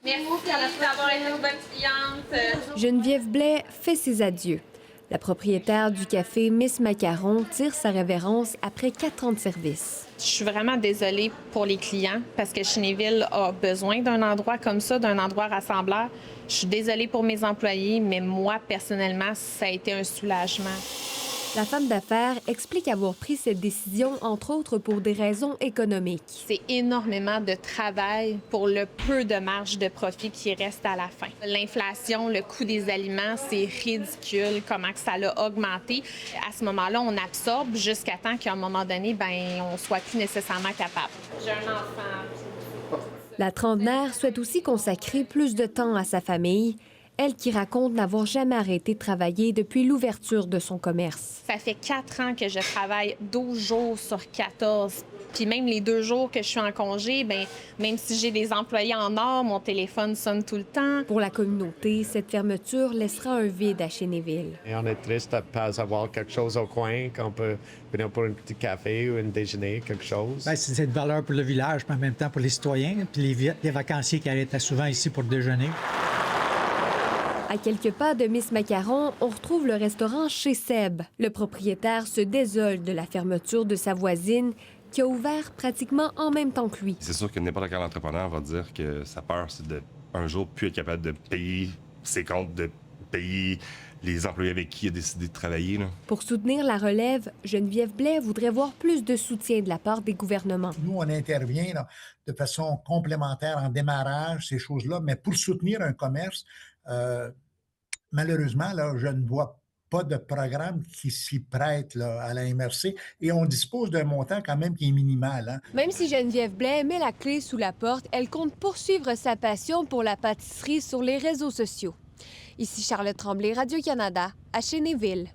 Merci d'avoir été une bonne cliente. Geneviève Blais fait ses adieux. La propriétaire du café Miss Macaron tire sa révérence après 4 ans de service. Je suis vraiment désolée pour les clients parce que Chénéville a besoin d'un endroit comme ça, d'un endroit rassembleur. Je suis désolée pour mes employés, mais moi, personnellement, ça a été un soulagement. La femme d'affaires explique avoir pris cette décision, entre autres, pour des raisons économiques. C'est énormément de travail pour le peu de marge de profit qui reste à la fin. L'inflation, le coût des aliments, c'est ridicule, comment que ça l'a augmenté. À ce moment-là, on absorbe jusqu'à temps qu'à un moment donné, on ne soit plus nécessairement capable. J'ai un enfant. La trentenaire souhaite aussi consacrer plus de temps à sa famille. Elle qui raconte n'avoir jamais arrêté de travailler depuis l'ouverture de son commerce. Ça fait 4 ans que je travaille 12 jours sur 14. Puis même les 2 jours que je suis en congé, même si j'ai des employés en or, mon téléphone sonne tout le temps. Pour la communauté, cette fermeture laissera un vide à Chénéville. Et on est triste de ne pas avoir quelque chose au coin, qu'on peut venir pour un petit café ou un déjeuner, quelque chose. C'est de valeur pour le village, mais en même temps pour les citoyens, puis les vacanciers qui arrêtent souvent ici pour déjeuner. À quelques pas de Miss Macaron, on retrouve le restaurant Chez Seb. Le propriétaire se désole de la fermeture de sa voisine qui a ouvert pratiquement en même temps que lui. C'est sûr que n'importe quel entrepreneur va dire que sa peur, c'est de un jour plus être capable de payer ses comptes, de payer les employés avec qui il a décidé de travailler. Là. Pour soutenir la relève, Geneviève Blais voudrait voir plus de soutien de la part des gouvernements. Nous, on intervient là, de façon complémentaire en démarrage, ces choses-là, mais pour soutenir un commerce, malheureusement, là, je ne vois pas de programme qui s'y prête là, à la MRC et on dispose d'un montant quand même qui est minimal. Hein. Même si Geneviève Blais met la clé sous la porte, elle compte poursuivre sa passion pour la pâtisserie sur les réseaux sociaux. Ici Charlotte Tremblay, Radio-Canada, à Chénéville.